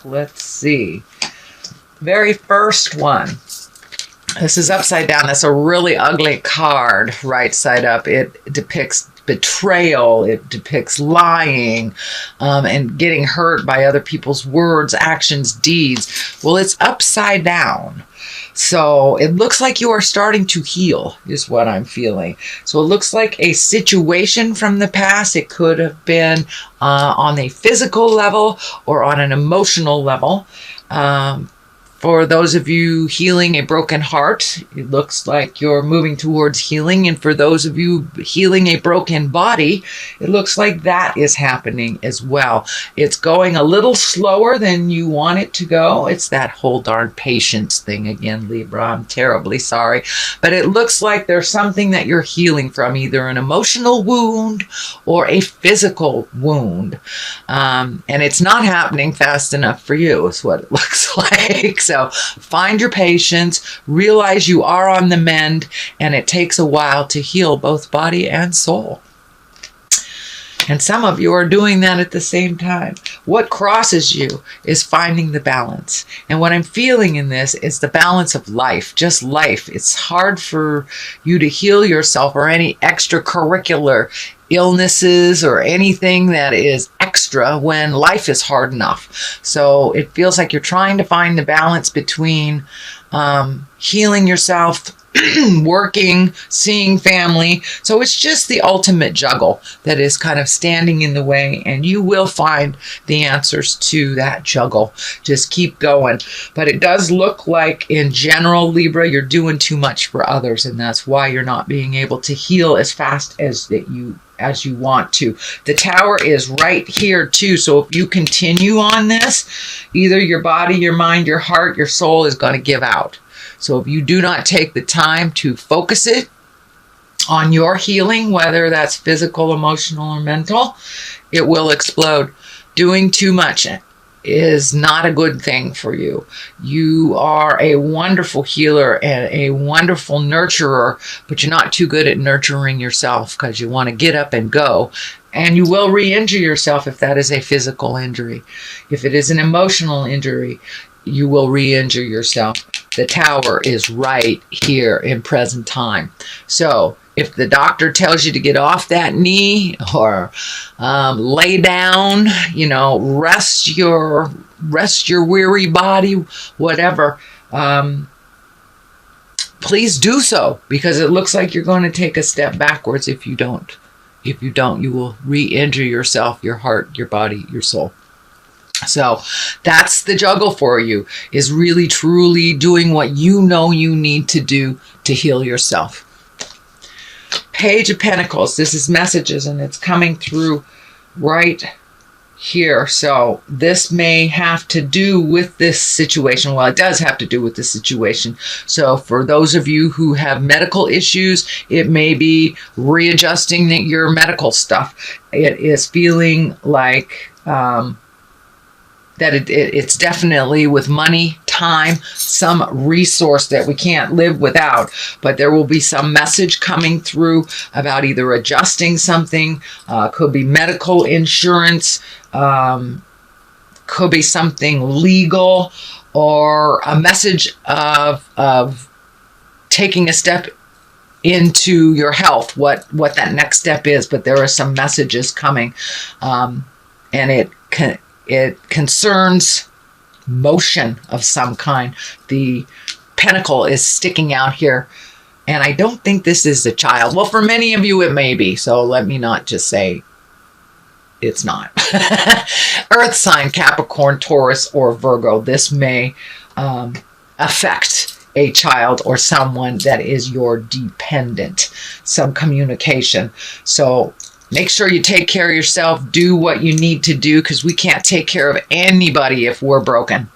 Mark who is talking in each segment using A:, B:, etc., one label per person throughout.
A: Let's see. Very first one. This is upside down. That's a really ugly card, right side up. It depicts betrayal. It depicts lying and getting hurt by other people's words, actions, deeds. Well, it's upside down. So it looks like you are starting to heal is what I'm feeling. So it looks like a situation from the past. It could have been on a physical level or on an emotional level. For those of you healing a broken heart, it looks like you're moving towards healing. And for those of you healing a broken body, it looks like that is happening as well. It's going a little slower than you want it to go. It's that whole darn patience thing again, Libra. I'm terribly sorry. But it looks like there's something that you're healing from, either an emotional wound or a physical wound. And it's not happening fast enough for you, is what it looks like. So find your patience, realize you are on the mend, and it takes a while to heal both body and soul. And some of you are doing that at the same time. What crosses you is finding the balance. And what I'm feeling in this is the balance of life, just life. It's hard for you to heal yourself or any extracurricular illnesses or anything that is extra when life is hard enough. So it feels like you're trying to find the balance between healing yourself, working, seeing family. So it's just the ultimate juggle that is kind of standing in the way, and you will find the answers to that juggle. Just keep going. But it does look like in general, Libra, you're doing too much for others, and that's why you're not being able to heal as fast as you want to. The Tower is right here too. So if you continue on this, either your body, your mind, your heart, your soul is going to give out. So if you do not take the time to focus it on your healing, whether that's physical, emotional, or mental, it will explode. Doing too much is not a good thing for you. You are a wonderful healer and a wonderful nurturer, but you're not too good at nurturing yourself because you want to get up and go. And you will re-injure yourself if that is a physical injury. If it is an emotional injury, you will re-injure yourself. The Tower is right here in present time. So if the doctor tells you to get off that knee or lay down, rest your weary body, whatever, please do so, because it looks like you're going to take a step backwards if you don't. If you don't, you will re-injure yourself, your heart, your body, your soul. So that's the juggle for you, is really truly doing what you know you need to do to heal yourself. Page of Pentacles. This is messages, and it's coming through right here. So this may have to do with this situation. Well, it does have to do with this situation. So for those of you who have medical issues, it may be readjusting your medical stuff. It is feeling like that it's definitely with money, time, some resource that we can't live without. But there will be some message coming through about either adjusting something, could be medical insurance, could be something legal, or a message of taking a step into your health, what that next step is. But there are some messages coming, and it concerns motion of some kind. The pentacle is sticking out here, and I don't think this is a child. Well, for many of you it may be, so let me not just say it's not. Earth sign, Capricorn, Taurus, or Virgo. This may affect a child or someone that is your dependent. Some communication. So make sure you take care of yourself. Do what you need to do, because we can't take care of anybody if we're broken.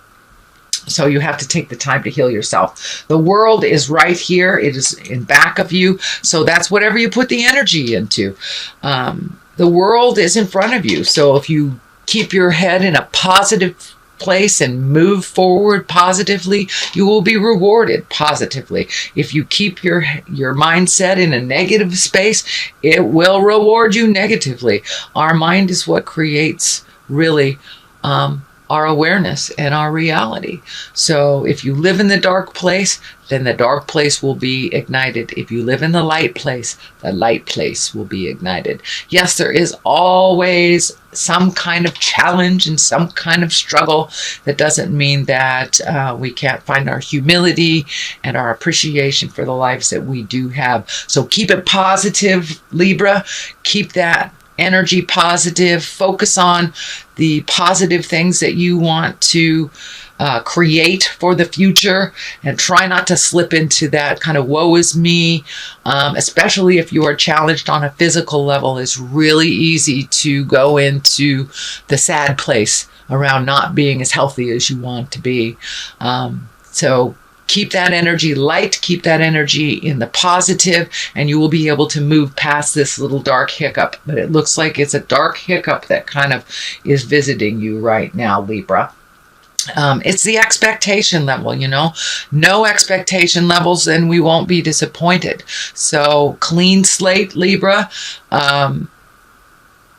A: So you have to take the time to heal yourself. The world is right here. It is in back of you. So that's whatever you put the energy into. The world is in front of you. So if you keep your head in a positive place and move forward positively, you will be rewarded positively. If you keep your mindset in a negative space, it will reward you negatively. Our mind is what creates really our awareness and our reality. So if you live in the dark place, then the dark place will be ignited. If you live in the light place will be ignited. Yes, there is always some kind of challenge and some kind of struggle. That doesn't mean that we can't find our humility and our appreciation for the lives that we do have. So keep it positive, Libra. Keep that energy positive. Focus on the positive things that you want to create for the future, and try not to slip into that kind of woe is me, especially if you are challenged on a physical level. It's really easy to go into the sad place around not being as healthy as you want to be. So keep that energy light, keep that energy in the positive, and you will be able to move past this little dark hiccup. But it looks like it's a dark hiccup that kind of is visiting you right now, Libra. It's the expectation level, no expectation levels, then we won't be disappointed. So clean slate, Libra.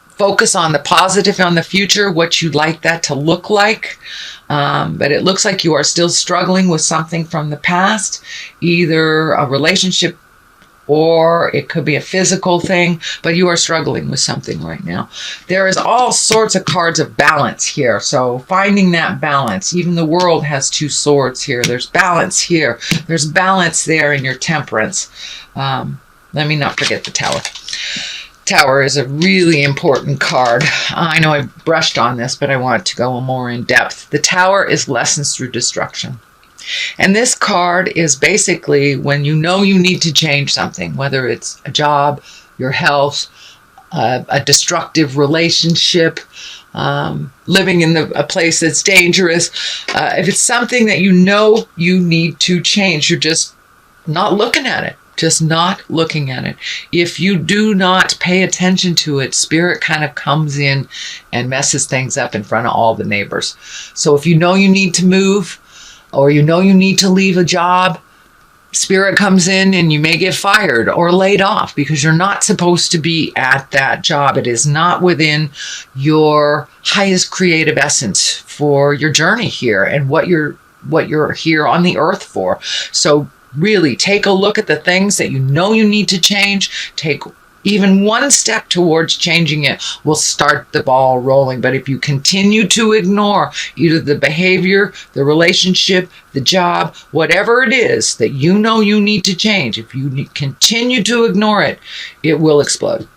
A: Focus on the positive, on the future, what you'd like that to look like. But it looks like you are still struggling with something from the past, either a relationship or it could be a physical thing, but you are struggling with something right now. There is all sorts of cards of balance here. So finding that balance, even the world has two swords here. There's balance here. There's balance there in your temperance. Let me not forget the Tower. Tower is a really important card. I know I brushed on this, but I want to go more in depth. The Tower is lessons through destruction. And this card is basically when you know you need to change something, whether it's a job, your health, a destructive relationship, living in a place that's dangerous. If it's something that you know you need to change, you're just not looking at it. Just not looking at it. If you do not pay attention to it, Spirit kind of comes in and messes things up in front of all the neighbors. So if you know you need to move, or you know you need to leave a job, Spirit comes in and you may get fired or laid off because you're not supposed to be at that job. It is not within your highest creative essence for your journey here and what you're here on the earth for. So really take a look at the things that you know you need to change. Take even one step towards changing it will start the ball rolling. But if you continue to ignore either the behavior, the relationship, the job, whatever it is that you know you need to change, if you continue to ignore it, it will explode.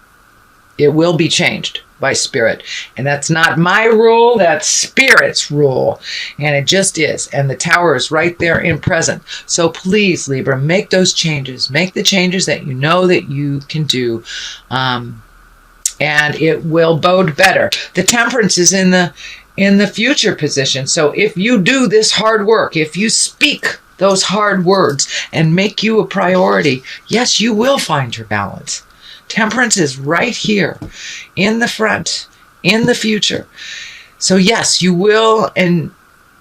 A: It will be changed by Spirit. And that's not my rule, that's Spirit's rule. And it just is. And the Tower is right there in present. So please, Libra, make those changes. Make the changes that you know that you can do. And it will bode better. The Temperance is in the future position. So if you do this hard work, if you speak those hard words and make you a priority, yes, you will find your balance. Temperance is right here in the front, in the future. So yes, you will and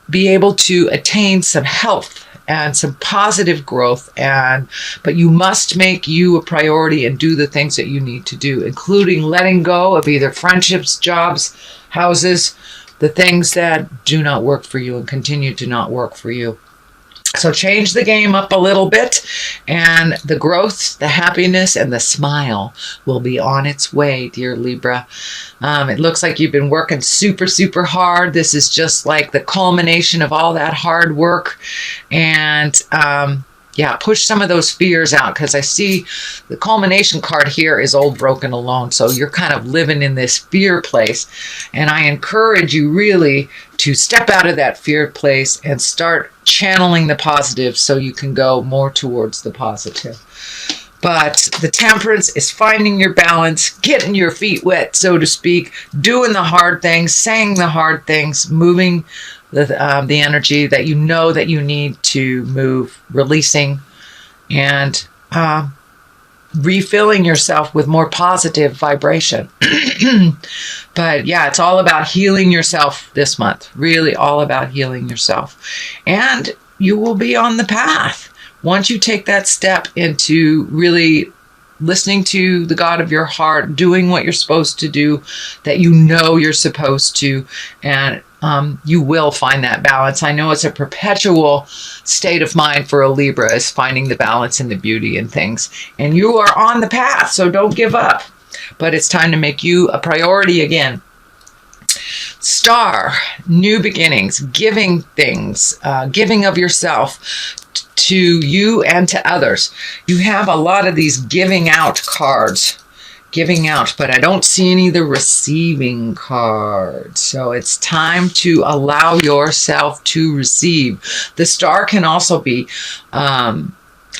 A: be able to attain some health and some positive growth, but you must make you a priority and do the things that you need to do, including letting go of either friendships, jobs, houses, the things that do not work for you and continue to not work for you. So change the game up a little bit, and the growth, the happiness, and the smile will be on its way, dear Libra. It looks like you've been working super, super hard. This is just like the culmination of all that hard work. And yeah, push some of those fears out, because I see the culmination card here is old, broken, alone. So you're kind of living in this fear place. And I encourage you really to step out of that fear place and start channeling the positive so you can go more towards the positive. But the Temperance is finding your balance, getting your feet wet, so to speak, doing the hard things, saying the hard things, moving the energy that you know that you need to move, releasing, and refilling yourself with more positive vibration. But yeah, it's all about healing yourself this month. Really all about healing yourself. And you will be on the path. Once you take that step into really listening to the God of your heart, doing what you're supposed to do, that you know you're supposed to, and you will find that balance. I know it's a perpetual state of mind for a Libra, is finding the balance and the beauty in things. And you are on the path, so don't give up. But it's time to make you a priority again. Star, new beginnings, giving things, giving of yourself to you and to others. You have a lot of these giving out cards. Giving out, but I don't see any of the receiving cards. So it's time to allow yourself to receive. The star can also be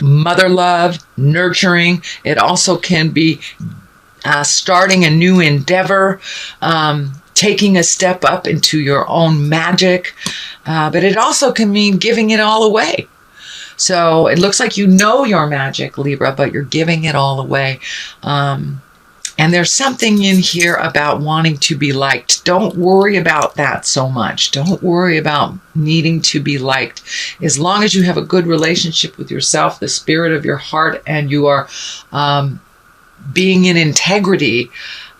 A: mother love, nurturing. It also can be starting a new endeavor, taking a step up into your own magic. But it also can mean giving it all away. So it looks like you know your magic, Libra, but you're giving it all away. And there's something in here about wanting to be liked. Don't worry about that so much. Don't worry about needing to be liked. As long as you have a good relationship with yourself, the spirit of your heart, and you are being in integrity,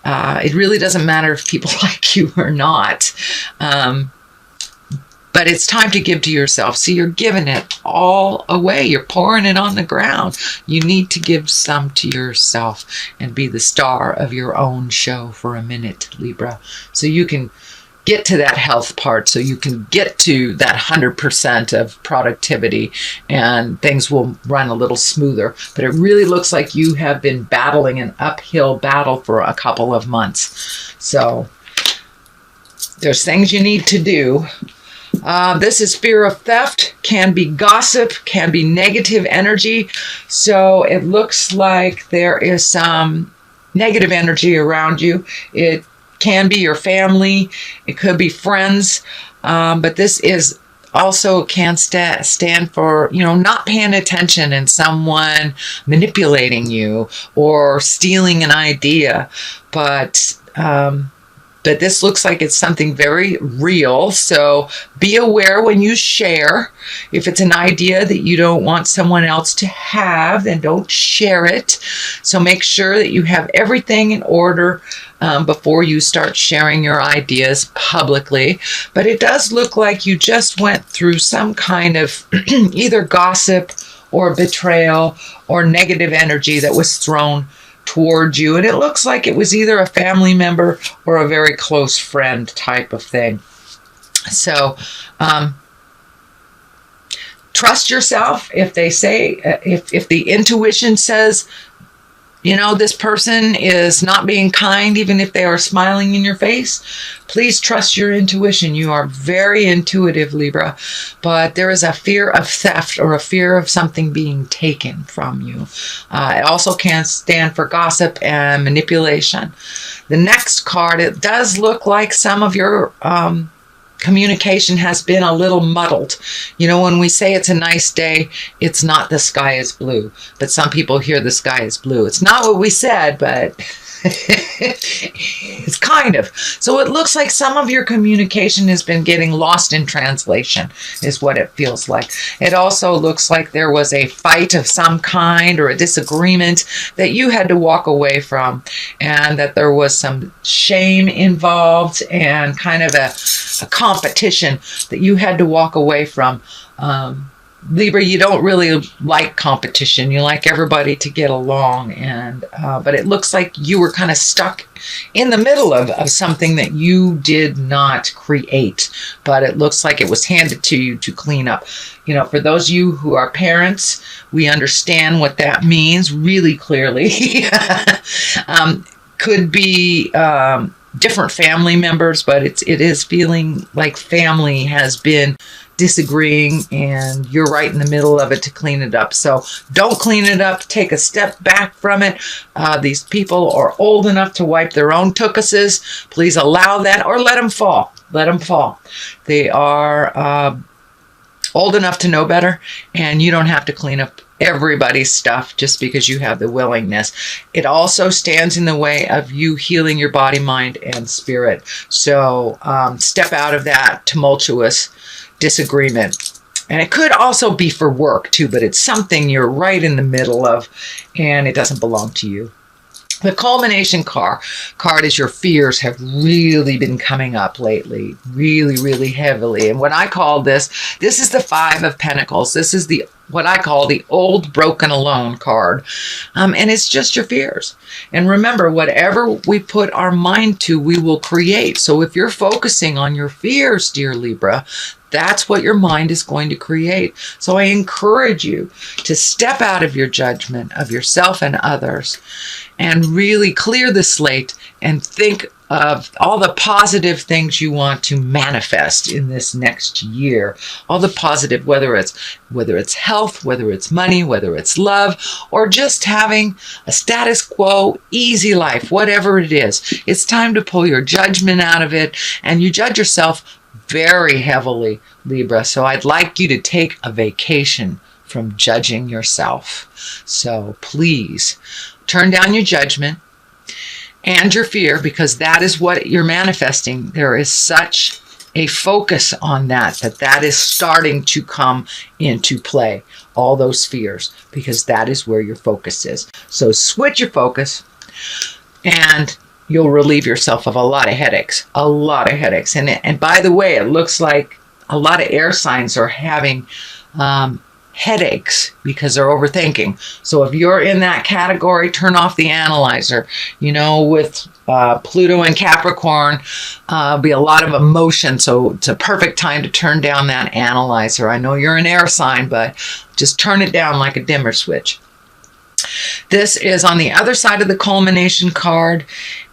A: it really doesn't matter if people like you or not. But it's time to give to yourself. See, you're giving it all away. You're pouring it on the ground. You need to give some to yourself and be the star of your own show for a minute, Libra. So you can get to that health part, so you can get to that 100% of productivity, and things will run a little smoother. But it really looks like you have been battling an uphill battle for a couple of months. So there's things you need to do. This is fear of theft, can be gossip, can be negative energy. So it looks like there is some negative energy around you. It can be your family. It could be friends. But this is also can stand for, not paying attention and someone manipulating you or stealing an idea. But this looks like it's something very real. So be aware when you share. If it's an idea that you don't want someone else to have, then don't share it. So make sure that you have everything in order before you start sharing your ideas publicly. But it does look like you just went through some kind of either gossip or betrayal or negative energy that was thrown toward you, and it looks like it was either a family member or a very close friend type of thing. So trust yourself. If they say, if the intuition says, this person is not being kind, even if they are smiling in your face, please trust your intuition. You are very intuitive, Libra, but there is a fear of theft or a fear of something being taken from you. It also can stand for gossip and manipulation. The next card, it does look like some of your communication has been a little muddled. When we say it's a nice day, it's not the sky is blue. But some people hear the sky is blue. It's not what we said, but it's kind of. So it looks like some of your communication has been getting lost in translation, is what it feels like. It also looks like there was a fight of some kind or a disagreement that you had to walk away from, and that there was some shame involved and kind of a competition that you had to walk away from. Libra, you don't really like competition. You like everybody to get along, and but it looks like you were kind of stuck in the middle of something that you did not create, but it looks like it was handed to you to clean up. For those of you who are parents, we understand what that means really clearly. Could be different family members, but it is feeling like family has been disagreeing, and you're right in the middle of it to clean it up. So don't clean it up. Take a step back from it. These people are old enough to wipe their own tuchuses. Please allow that, or let them fall. Let them fall. They are old enough to know better, and you don't have to clean up everybody's stuff just because you have the willingness. It also stands in the way of you healing your body, mind, and spirit. So step out of that tumultuous disagreement. And it could also be for work too, but it's something you're right in the middle of, and it doesn't belong to you. The culmination card is your fears have really been coming up lately, really, really heavily. And what I call this is the Five of Pentacles. This is what I call the old broken alone card. And it's just your fears. And remember, whatever we put our mind to, we will create. So if you're focusing on your fears, dear Libra, that's what your mind is going to create. So I encourage you to step out of your judgment of yourself and others and really clear the slate and think of all the positive things you want to manifest in this next year. All the positive, whether it's health, whether it's money, whether it's love, or just having a status quo, easy life, whatever it is. It's time to pull your judgment out of it, and you judge yourself very heavily, Libra. So I'd like you to take a vacation from judging yourself. So please turn down your judgment and your fear, because that is what you're manifesting. There is such a focus on that is starting to come into play, all those fears, because that is where your focus is. So switch your focus and you'll relieve yourself of a lot of headaches, And by the way, it looks like a lot of air signs are having headaches because they're overthinking. So if you're in that category, turn off the analyzer. With Pluto and Capricorn, be a lot of emotion. So it's a perfect time to turn down that analyzer. I know you're an air sign, but just turn it down like a dimmer switch. This is on the other side of the culmination card,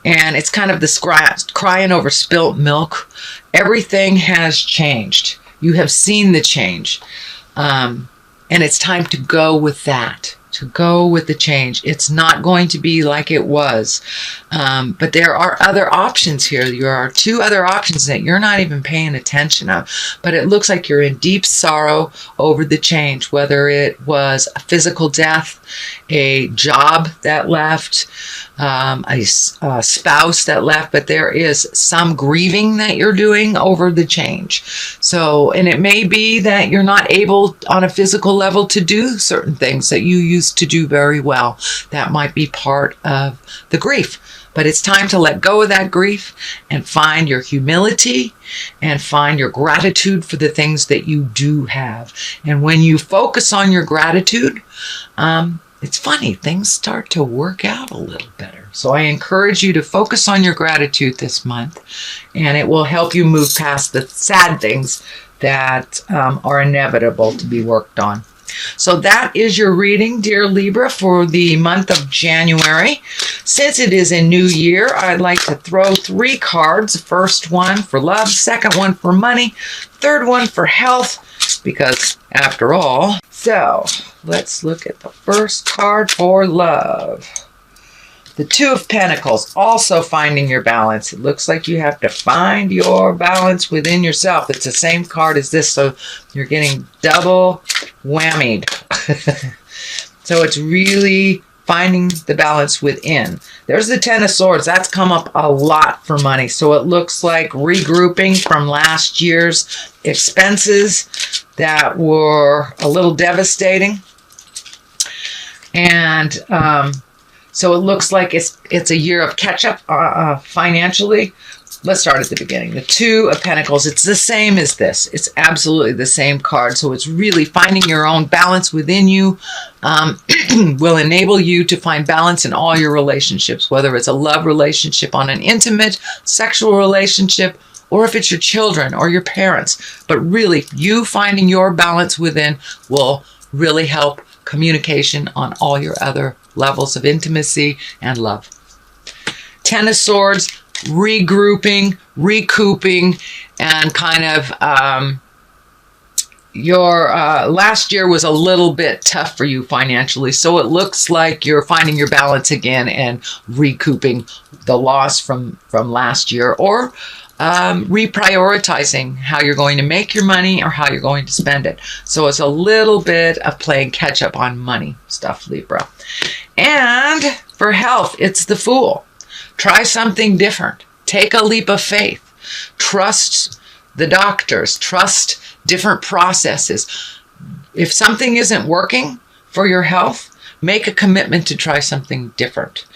A: and it's kind of the crying over spilt milk. Everything has changed. You have seen the change. And it's time to go with that, to go with the change. It's not going to be like it was. But there are other options here. There are two other options that you're not even paying attention of. But it looks like you're in deep sorrow over the change, whether it was a physical death, a job that left, a spouse that left, but there is some grieving that you're doing over the change. So, and it may be that you're not able on a physical level to do certain things that you used to do very well. That might be part of the grief. But it's time to let go of that grief and find your humility and find your gratitude for the things that you do have. And when you focus on your gratitude, it's funny, things start to work out a little better. So I encourage you to focus on your gratitude this month, and it will help you move past the sad things that are inevitable to be worked on. So that is your reading, dear Libra, for the month of January. Since it is a new year, I'd like to throw 3 cards. The first one for love, second one for money, third one for health, because after all. So let's look at the first card for love. The Two of Pentacles, also finding your balance. It looks like you have to find your balance within yourself. It's the same card as this, so you're getting double whammied. So it's really finding the balance within. There's the Ten of Swords. That's come up a lot for money. So it looks like regrouping from last year's expenses that were a little devastating. And so it looks like it's a year of catch-up financially. Let's start at the beginning. The Two of Pentacles, it's the same as this. It's absolutely the same card. So it's really finding your own balance within you will enable you to find balance in all your relationships, whether it's a love relationship on an intimate sexual relationship, or if it's your children or your parents. But really, you finding your balance within will really help communication on all your other levels of intimacy and love. Ten of Swords, regrouping, recouping, and kind of your last year was a little bit tough for you financially. So it looks like you're finding your balance again and recouping the loss from last year, or reprioritizing how you're going to make your money or how you're going to spend it. So it's a little bit of playing catch up on money stuff, Libra. And for health, it's the Fool. Try something different. Take a leap of faith. Trust the doctors. Trust different processes. If something isn't working for your health, make a commitment to try something different.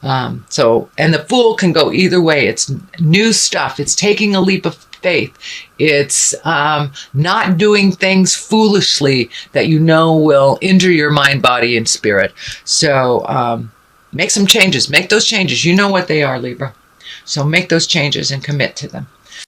A: And the Fool can go either way. It's new stuff. It's taking a leap of faith. It's not doing things foolishly that you know will injure your mind, body, and spirit. So make some changes. Make those changes. You know what they are, Libra. So make those changes and commit to them.